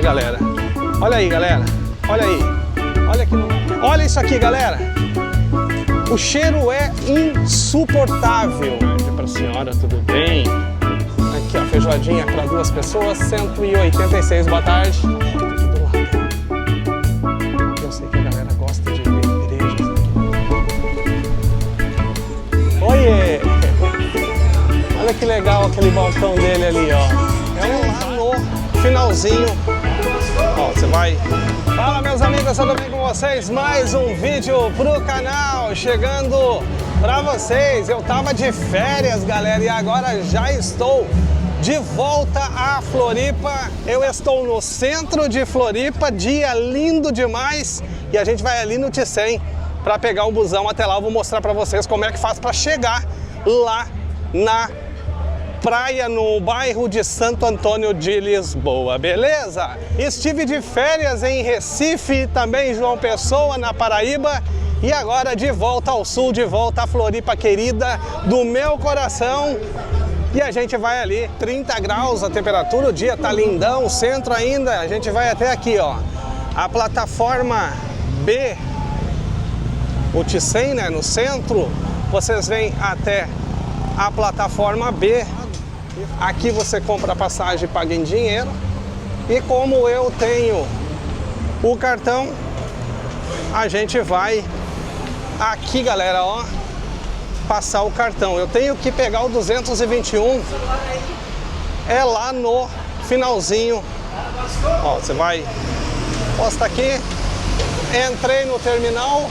galera. Olha aí, galera. Olha aí. Olha isso aqui, galera. O cheiro é insuportável. Pra senhora, tudo bem? Aqui, ó, feijoadinha para 2 pessoas, 186, boa tarde. Eu sei que a galera gosta de ver igrejas aqui. Oiê! Olha que legal aquele balcão dele ali, ó. É lá no finalzinho. Ó, você vai... Fala, meus amigos, tudo bem com vocês? Mais um vídeo pro canal, chegando pra vocês. Eu tava de férias, galera, e agora já estou de volta a Floripa. Eu estou no centro de Floripa, dia lindo demais. E a gente vai ali no T100 para pegar o busão até lá. Eu vou mostrar para vocês como é que faz para chegar lá na praia, no bairro de Santo Antônio de Lisboa, beleza? Estive de férias em Recife, também em João Pessoa, na Paraíba. E agora de volta ao sul, de volta a Floripa querida do meu coração. E a gente vai ali, 30 graus a temperatura, o dia tá lindão, o centro ainda, a gente vai até aqui, ó, a plataforma B, o T100, né, no centro, vocês vêm até a plataforma B, aqui você compra a passagem e paga em dinheiro, e como eu tenho o cartão, a gente vai aqui, galera, ó, passar o cartão. Eu tenho que pegar o 221, é lá no finalzinho. Ó, você vai, posta aqui, entrei no terminal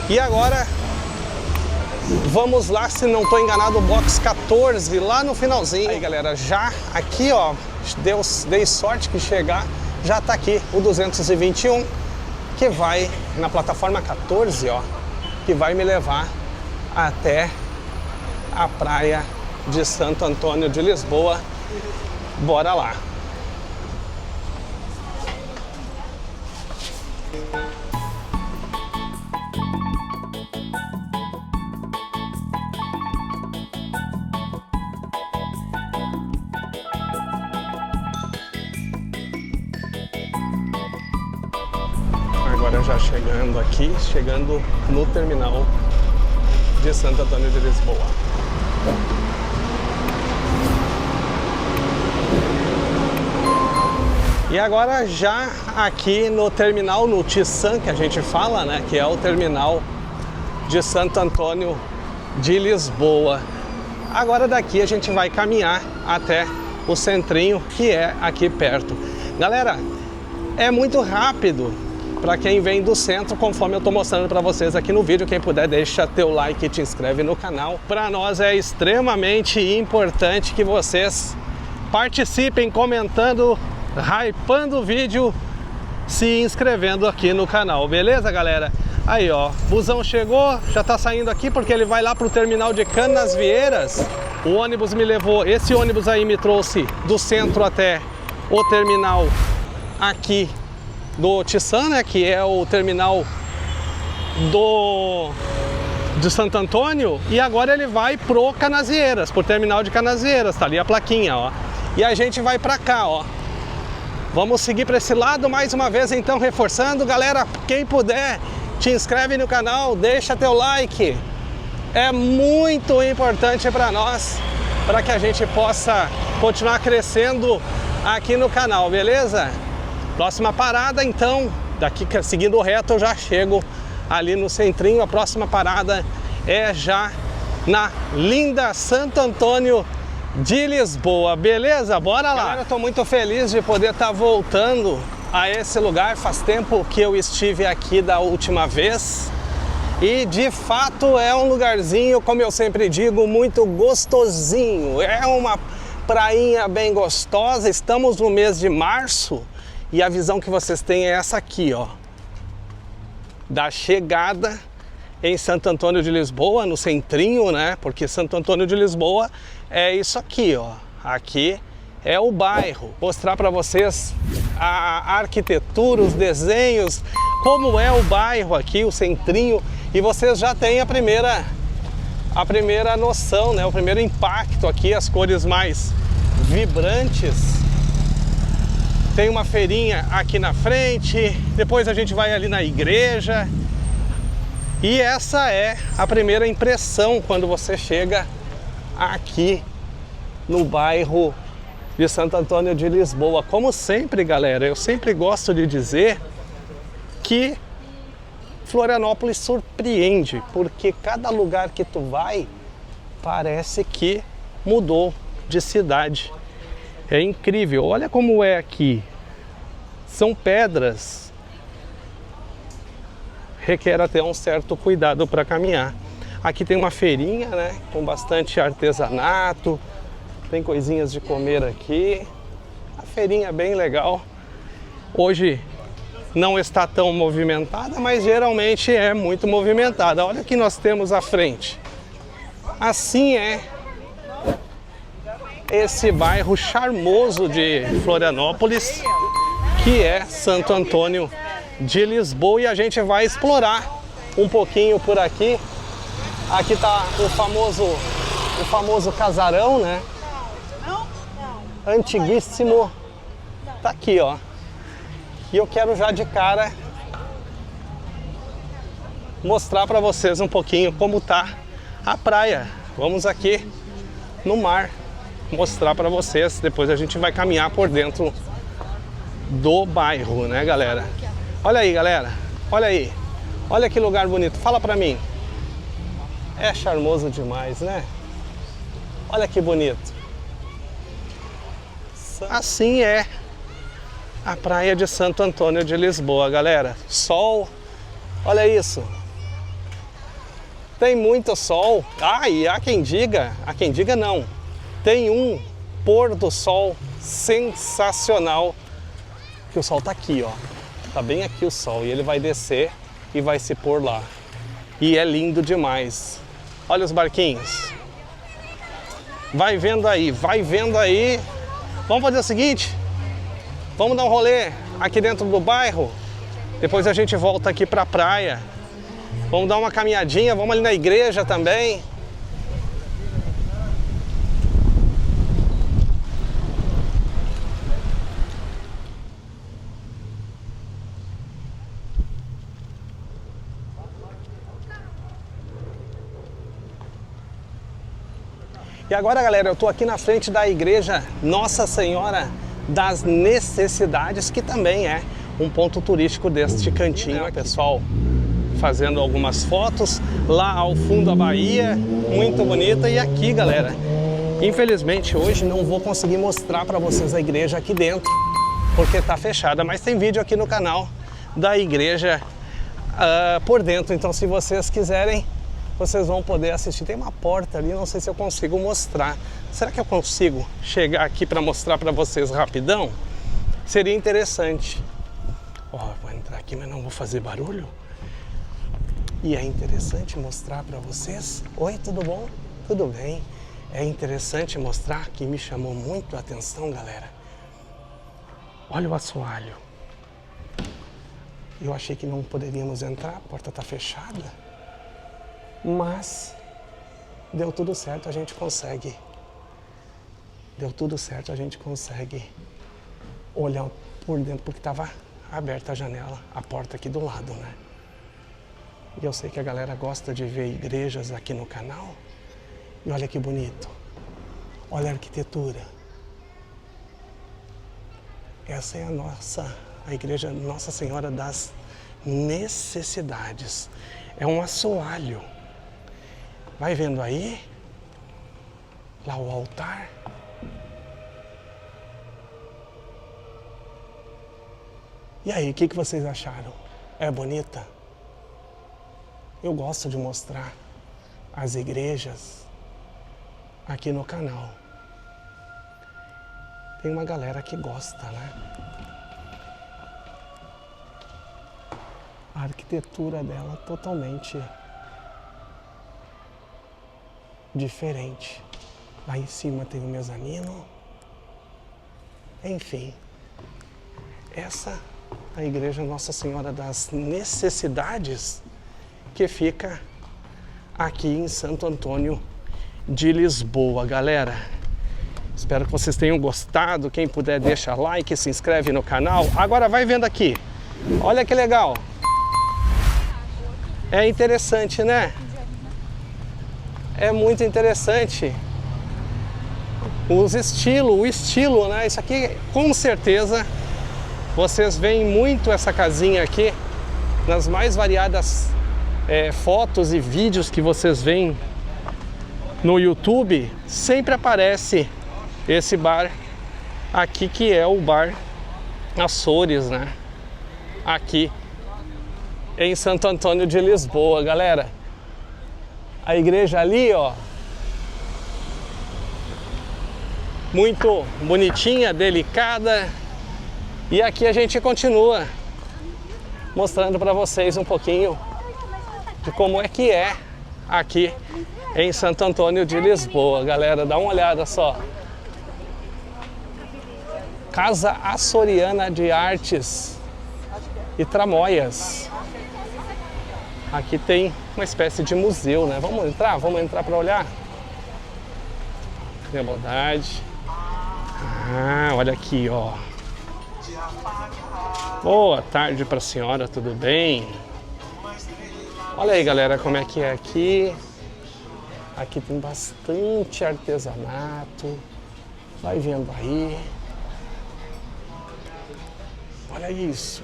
e agora vamos lá, se não estou enganado, o box 14 lá no finalzinho. Aí, galera, já aqui, ó, dei sorte que chegar, já tá aqui o 221 que vai na plataforma 14, ó, que vai me levar até a praia de Santo Antônio de Lisboa. Bora lá! Agora já chegando aqui, chegando no terminal de Santo Antônio de Lisboa. E agora já aqui no terminal, no T100 que a gente fala, né, que é o terminal de Santo Antônio de Lisboa. Agora daqui a gente vai caminhar até o centrinho, que é aqui perto. Galera, é muito rápido para quem vem do centro, conforme eu estou mostrando para vocês aqui no vídeo. Quem puder, deixa teu like e te inscreve no canal. Para nós é extremamente importante que vocês participem comentando, hypando o vídeo, se inscrevendo aqui no canal, beleza, galera? Aí, ó, busão chegou, já tá saindo aqui porque ele vai lá pro terminal de Canasvieiras. O ônibus me levou, esse ônibus aí me trouxe do centro até o terminal aqui do T100, né, que é o terminal de Santo Antônio, e agora ele vai pro Canasvieiras, pro terminal de Canasvieiras, tá ali a plaquinha, ó. E a gente vai pra cá, ó. Vamos seguir para esse lado mais uma vez, então, reforçando, galera, quem puder, te inscreve no canal, deixa teu like. É muito importante para nós, para que a gente possa continuar crescendo aqui no canal, beleza? Próxima parada, então, daqui seguindo reto eu já chego ali no centrinho. A próxima parada é já na linda Santo Antônio de Lisboa, beleza? Bora lá! Galera, eu tô muito feliz de poder estar voltando a esse lugar. Faz tempo que eu estive aqui da última vez e de fato é um lugarzinho, como eu sempre digo, muito gostosinho. É uma prainha bem gostosa. Estamos no mês de março. E a visão que vocês têm é essa aqui, ó, da chegada em Santo Antônio de Lisboa, no centrinho, né? Porque Santo Antônio de Lisboa é isso aqui, ó. Aqui é o bairro. Mostrar para vocês a arquitetura, os desenhos, como é o bairro aqui, o centrinho. E vocês já têm a primeira noção, né? O primeiro impacto aqui, as cores mais vibrantes Tem uma feirinha aqui na frente, depois a gente vai ali na igreja. E essa é a primeira impressão quando você chega aqui no bairro de Santo Antônio de Lisboa. Como sempre, galera, eu sempre gosto de dizer que Florianópolis surpreende, porque cada lugar que tu vai parece que mudou de cidade. É incrível, olha como é aqui. São pedras. Requer até um certo cuidado para caminhar. Aqui tem uma feirinha, né, com bastante artesanato. Tem coisinhas de comer aqui. A feirinha é bem legal. Hoje não está tão movimentada, mas geralmente é muito movimentada. Olha o que nós temos à frente. Assim é esse bairro charmoso de Florianópolis, que é Santo Antônio de Lisboa, e a gente vai explorar um pouquinho por aqui. Aqui está o famoso casarão, né? Antiguíssimo. Tá aqui, ó. E eu quero já de cara mostrar para vocês um pouquinho como tá a praia. Vamos aqui no mar mostrar para vocês. Depois a gente vai caminhar por dentro do bairro, né, galera? Olha aí, galera. Olha aí. Olha que lugar bonito. Fala para mim. É charmoso demais, né? Olha que bonito. Assim é a praia de Santo Antônio de Lisboa, galera. Sol, olha isso. Tem muito sol. Ah, e há quem diga não. Tem um pôr do sol sensacional. Que o sol tá aqui, ó. Tá bem aqui o sol e ele vai descer e vai se pôr lá. E é lindo demais. Olha os barquinhos. Vai vendo aí, vai vendo aí. Vamos fazer o seguinte, vamos dar um rolê aqui dentro do bairro, depois a gente volta aqui pra praia. Vamos dar uma caminhadinha, vamos ali na igreja também. E agora, galera, eu estou aqui na frente da igreja Nossa Senhora das Necessidades, que também é um ponto turístico deste cantinho. O pessoal fazendo algumas fotos, lá ao fundo a Bahia, muito bonita. E aqui, galera, infelizmente hoje não vou conseguir mostrar para vocês a igreja aqui dentro, porque está fechada, mas tem vídeo aqui no canal da igreja por dentro. Então, se vocês quiserem, vocês vão poder assistir. Tem uma porta ali, não sei se eu consigo mostrar. Será que eu consigo chegar aqui para mostrar para vocês rapidão? Seria interessante. Ó, vou entrar aqui, mas não vou fazer barulho. E é interessante mostrar para vocês. Oi, tudo bom? Tudo bem? É interessante mostrar que me chamou muito a atenção, galera. Olha o assoalho. Eu achei que não poderíamos entrar, a porta está fechada. Mas deu tudo certo, a gente consegue. Deu tudo certo, a gente consegue olhar por dentro, porque estava aberta a janela, a porta aqui do lado, né? E eu sei que a galera gosta de ver igrejas aqui no canal. E olha que bonito. Olha a arquitetura. Essa é a igreja Nossa Senhora das Necessidades. É um assoalho. Vai vendo aí, lá o altar. E aí, o que vocês acharam? É bonita? Eu gosto de mostrar as igrejas aqui no canal. Tem uma galera que gosta, né? A arquitetura dela totalmente diferente. Lá em cima tem o mezanino. Enfim, essa é a igreja Nossa Senhora das Necessidades, que fica aqui em Santo Antônio de Lisboa, galera. Espero que vocês tenham gostado. Quem puder, deixa like, se inscreve no canal. Agora vai vendo aqui. Olha que legal. É interessante, né? É muito interessante. O estilo, né? Isso aqui, com certeza, vocês veem muito essa casinha aqui nas mais variadas fotos e vídeos que vocês veem no YouTube. Sempre aparece esse bar aqui, que é o Bar Açores, né? Aqui em Santo Antônio de Lisboa, galera. A igreja ali, ó, muito bonitinha, delicada. E aqui a gente continua mostrando para vocês um pouquinho de como é que é aqui em Santo Antônio de Lisboa, galera. Dá uma olhada só. Casa Açoriana de Artes e Tramóias. Aqui tem uma espécie de museu, né? Vamos entrar para olhar. Tenha bondade. Ah, olha aqui, ó. Boa tarde para a senhora, tudo bem? Olha aí, galera, como é que é aqui. Aqui tem bastante artesanato. Vai vendo aí. Olha isso.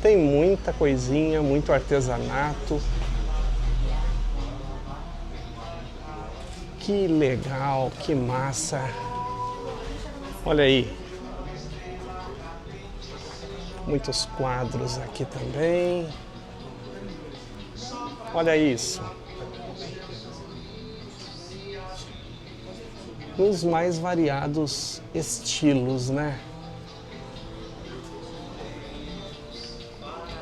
Tem muita coisinha, muito artesanato. Que legal, que massa. Olha aí. Muitos quadros aqui também. Olha isso. Nos mais variados estilos, né?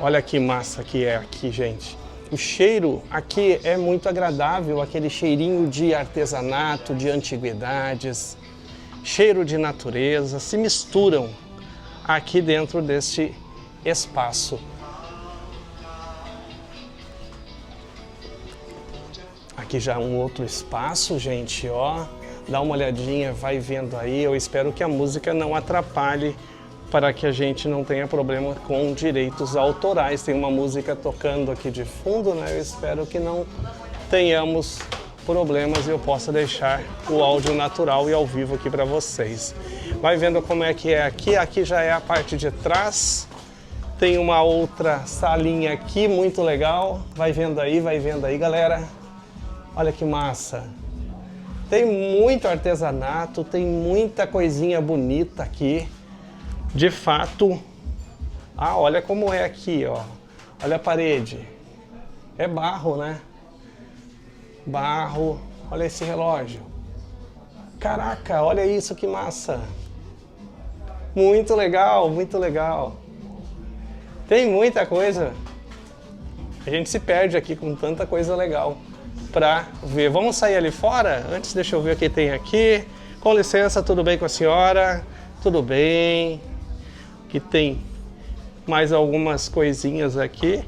Olha que massa que é aqui, gente. O cheiro aqui é muito agradável, aquele cheirinho de artesanato, de antiguidades, cheiro de natureza, se misturam aqui dentro deste espaço. Aqui já um outro espaço, gente, ó. Dá uma olhadinha, vai vendo aí. Eu espero que a música não atrapalhe, para que a gente não tenha problema com direitos autorais. Tem uma música tocando aqui de fundo, né? Eu espero que não tenhamos problemas e eu possa deixar o áudio natural e ao vivo aqui para vocês. Vai vendo como é que é aqui. Aqui já é a parte de trás. Tem uma outra salinha aqui, muito legal. Vai vendo aí, galera. Olha que massa. Tem muito artesanato, tem muita coisinha bonita aqui. De fato, olha como é aqui, ó. Olha a parede. É barro, né? Barro. Olha esse relógio. Caraca, olha isso, que massa. Muito legal, muito legal. Tem muita coisa. A gente se perde aqui com tanta coisa legal pra ver. Vamos sair ali fora? Antes, deixa eu ver o que tem aqui. Com licença, tudo bem com a senhora? Tudo bem. Que tem mais algumas coisinhas aqui.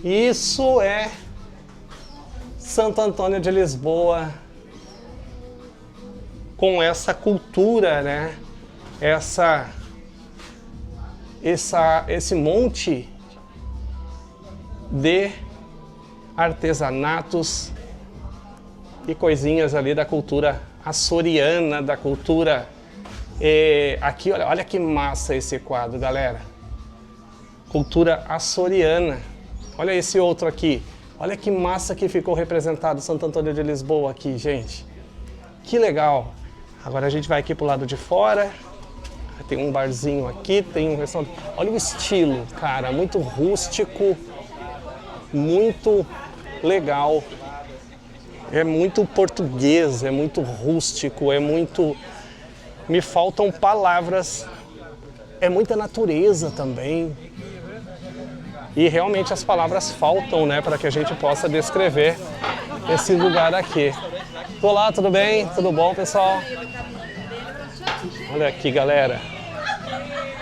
Isso é Santo Antônio de Lisboa, com essa cultura, né? Esse monte de artesanatos e coisinhas ali da cultura açoriana, da cultura. Aqui, olha que massa esse quadro, galera. Cultura açoriana. Olha esse outro aqui. Olha que massa que ficou representado Santo Antônio de Lisboa aqui, gente. Que legal. Agora a gente vai aqui pro lado de fora. Tem um barzinho aqui, tem um restaurante. Olha o estilo, cara. Muito rústico. Muito legal. É muito português, é muito rústico, é muito... Me faltam palavras, é muita natureza também. E realmente as palavras faltam, né, para que a gente possa descrever esse lugar aqui. Olá, tudo bem? Tudo bom, pessoal? Olha aqui, galera.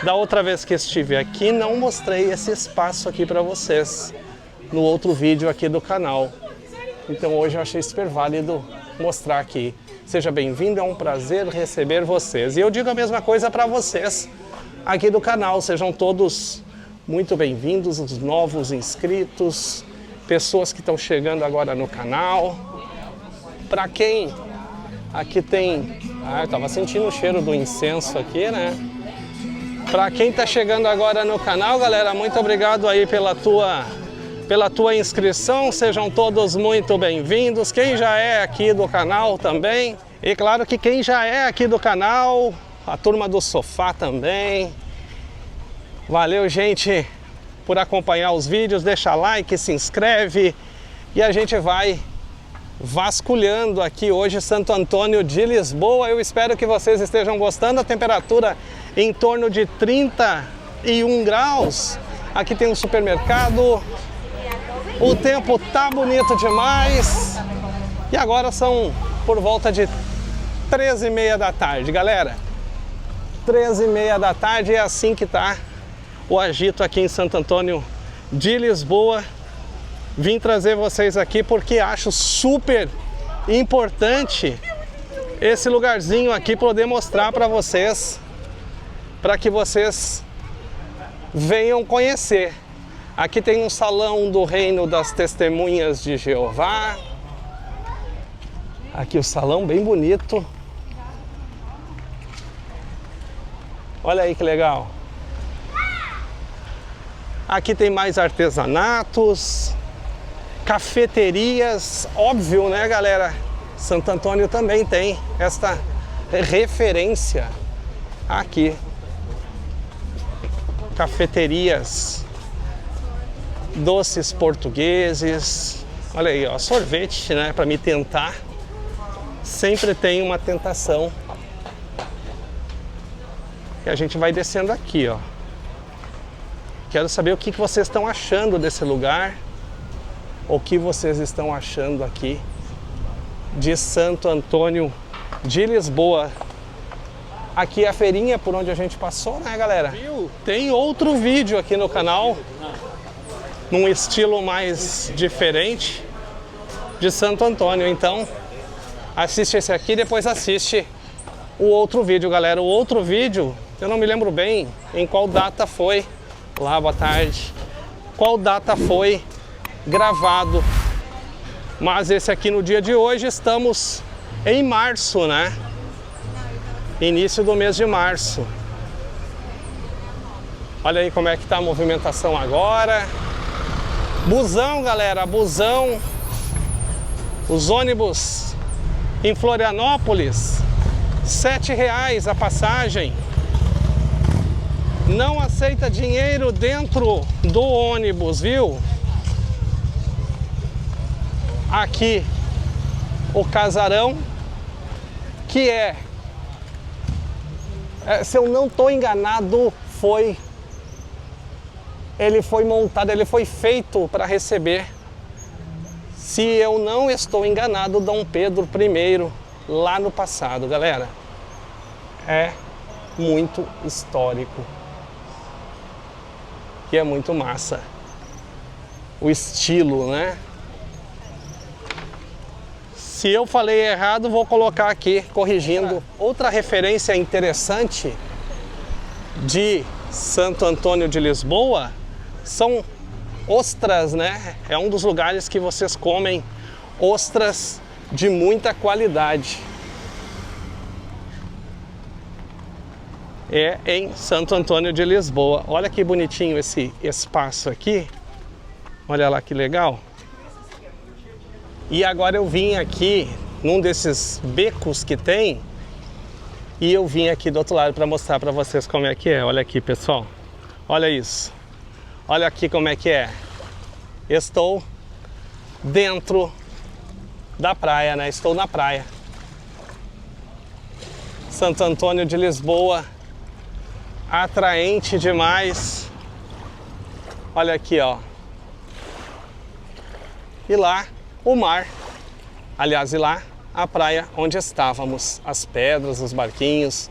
Da outra vez que estive aqui, não mostrei esse espaço aqui para vocês no outro vídeo aqui do canal. Então hoje eu achei super válido mostrar aqui. Seja bem-vindo, é um prazer receber vocês. E eu digo a mesma coisa para vocês aqui do canal. Sejam todos muito bem-vindos, os novos inscritos, pessoas que estão chegando agora no canal. Para quem aqui tem... eu tava sentindo o cheiro do incenso aqui, né? Para quem está chegando agora no canal, galera, muito obrigado aí pela tua inscrição. Sejam todos muito bem-vindos. Quem já é aqui do canal também. E claro que quem já é aqui do canal, a turma do sofá também. Valeu, gente, por acompanhar os vídeos. Deixa like, se inscreve e a gente vai vasculhando aqui hoje Santo Antônio de Lisboa. Eu espero que vocês estejam gostando. A temperatura em torno de 31 graus. Aqui tem um supermercado. O tempo tá bonito demais. E agora são por volta de 13h30 da tarde, galera. 13h30 da tarde, é assim que tá o agito aqui em Santo Antônio de Lisboa. Vim trazer vocês aqui porque acho super importante esse lugarzinho aqui, poder mostrar para vocês, para que vocês venham conhecer. Aqui tem um salão do Reino das Testemunhas de Jeová. Aqui o salão bem bonito. Olha aí que legal. Aqui tem mais artesanatos, cafeterias, óbvio, né, galera? Santo Antônio também tem esta referência aqui. Cafeterias, doces portugueses. Olha aí, ó, sorvete, né, para me tentar. Sempre tem uma tentação. E a gente vai descendo aqui, ó. Quero saber o que vocês estão achando desse lugar. O que vocês estão achando aqui de Santo Antônio de Lisboa. Aqui é a feirinha por onde a gente passou, né, galera? Tem outro vídeo aqui no canal, num estilo mais diferente, de Santo Antônio. Então, assiste esse aqui e depois assiste o outro vídeo, galera. O outro vídeo, eu não me lembro bem em qual data foi. Olá, boa tarde. Qual data foi gravado? Mas esse aqui no dia de hoje, estamos em março, né? Início do mês de março. Olha aí como é que tá a movimentação agora. Busão, galera, busão. Os ônibus em Florianópolis, R$7 a passagem. Não aceita dinheiro dentro do ônibus, viu? Aqui o casarão, que se eu não estou enganado, ele foi montado, ele foi feito para receber, se eu não estou enganado, Dom Pedro I, lá no passado, galera. É muito histórico. E é muito massa o estilo, né? Se eu falei errado, vou colocar aqui, corrigindo. Outra referência interessante de Santo Antônio de Lisboa são ostras, né? É um dos lugares que vocês comem ostras de muita qualidade. É em Santo Antônio de Lisboa. Olha que bonitinho esse espaço aqui. Olha lá que legal. E agora eu vim aqui num desses becos que tem. E eu vim aqui do outro lado para mostrar para vocês como é que é. Olha aqui, pessoal. Olha isso. Olha aqui como é que é. Estou dentro da praia, né? Estou na praia. Santo Antônio de Lisboa. Atraente demais. Olha aqui, ó. E lá o mar. Aliás, e lá a praia onde estávamos. As pedras, os barquinhos.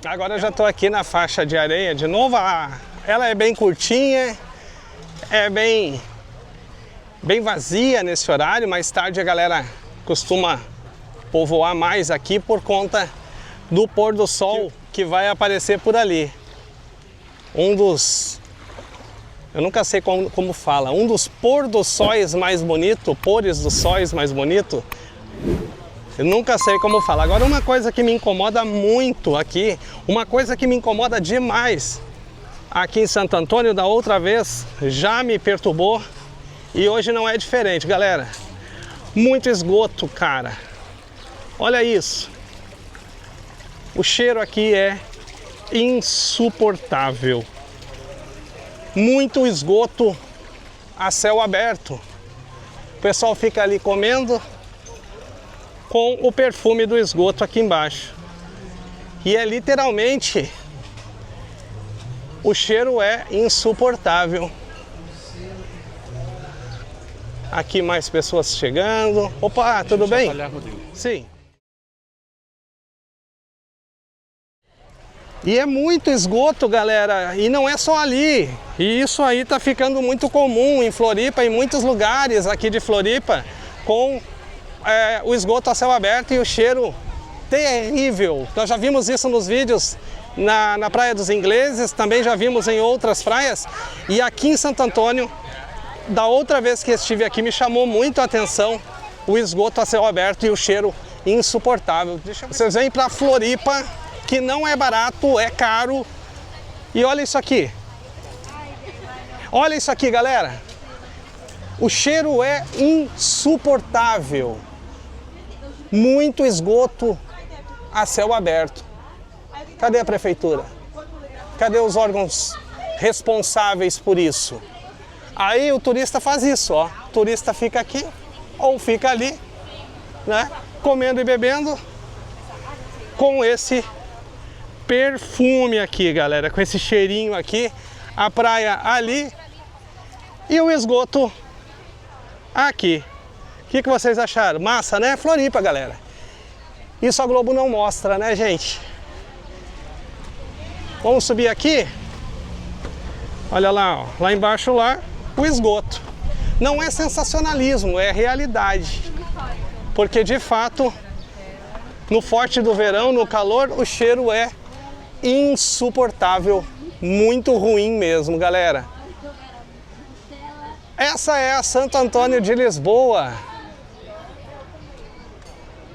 Agora eu já estou aqui na faixa de areia de novo. Ela é bem curtinha. É bem vazia nesse horário. Mais tarde a galera costuma povoar mais aqui por conta do pôr do sol que vai aparecer por ali. Um dos... eu nunca sei como fala. Um dos pôr dos sóis mais bonito, pôres dos sóis mais bonito. Eu nunca sei como fala. Agora, uma coisa que me incomoda muito aqui, uma coisa que me incomoda demais aqui em Santo Antônio, da outra vez já me perturbou e hoje não é diferente, galera. Muito esgoto, cara. Olha isso. O cheiro aqui é insuportável. Muito esgoto a céu aberto. O pessoal fica ali comendo com o perfume do esgoto aqui embaixo. E é literalmente, o cheiro é insuportável. Aqui mais pessoas chegando. Opa, tudo bem? Sim. E é muito esgoto, galera, e não é só ali. E isso aí tá ficando muito comum em Floripa, em muitos lugares aqui de Floripa, com o esgoto a céu aberto e o cheiro terrível. Nós já vimos isso nos vídeos na Praia dos Ingleses, também já vimos em outras praias. E aqui em Santo Antônio, da outra vez que estive aqui, me chamou muito a atenção o esgoto a céu aberto e o cheiro insuportável. Vocês vêm para Floripa, que não é barato, é caro. E olha isso aqui. Olha isso aqui, galera. O cheiro é insuportável. Muito esgoto a céu aberto. Cadê a prefeitura? Cadê os órgãos responsáveis por isso? Aí o turista faz isso, ó. O turista fica aqui ou fica ali, né? Comendo e bebendo com esse perfume aqui, galera, com esse cheirinho aqui, a praia ali e o esgoto aqui. O que vocês acharam? Massa, né? Floripa, galera. Isso a Globo não mostra, né, gente? Vamos subir aqui. Olha lá, ó, lá embaixo lá, o esgoto. Não é sensacionalismo, é realidade. Porque de fato, no forte do verão, no calor, o cheiro é insuportável, muito ruim mesmo, galera. Essa é a Santo Antônio de Lisboa.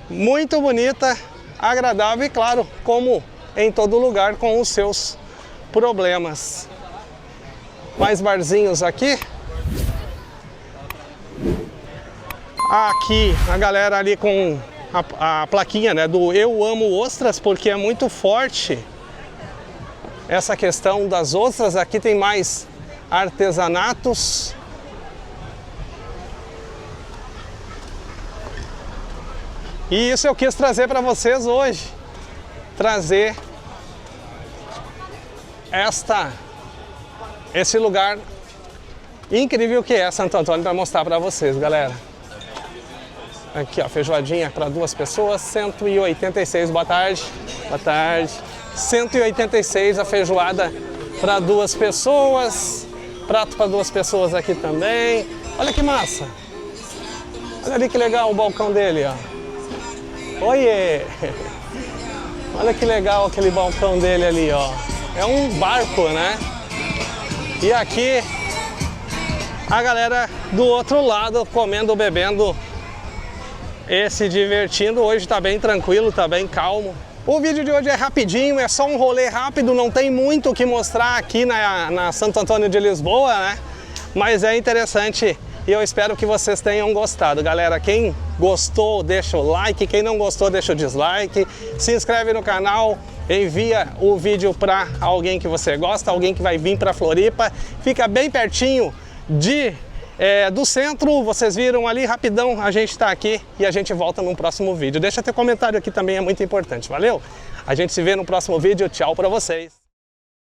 Muito bonita, agradável e, claro, como em todo lugar, com os seus problemas. Mais barzinhos aqui. Aqui a galera ali com a plaquinha, né, do Eu Amo Ostras, porque é muito forte essa questão das ostras. Aqui tem mais artesanatos. E isso eu quis trazer para vocês hoje. Trazer esse lugar incrível que é Santo Antônio para mostrar para vocês, galera. Aqui, ó, feijoadinha para 2 pessoas, 186, boa tarde. Boa tarde. 186 a feijoada para 2 pessoas. Prato para 2 pessoas aqui também. Olha que massa. Olha ali que legal o balcão dele, ó. Oiê! Olha que legal aquele balcão dele ali, ó. É um barco, né? E aqui a galera do outro lado comendo, bebendo e se divertindo. Hoje tá bem tranquilo, tá bem calmo. O vídeo de hoje é rapidinho, é só um rolê rápido, não tem muito o que mostrar aqui na Santo Antônio de Lisboa, né? Mas é interessante e eu espero que vocês tenham gostado. Galera, quem gostou, deixa o like, quem não gostou, deixa o dislike. Se inscreve no canal, envia o vídeo para alguém que você gosta, alguém que vai vir para Floripa. Fica bem pertinho do centro, vocês viram ali, rapidão, a gente está aqui e a gente volta num próximo vídeo. Deixa teu comentário aqui também, é muito importante, valeu? A gente se vê no próximo vídeo, tchau para vocês!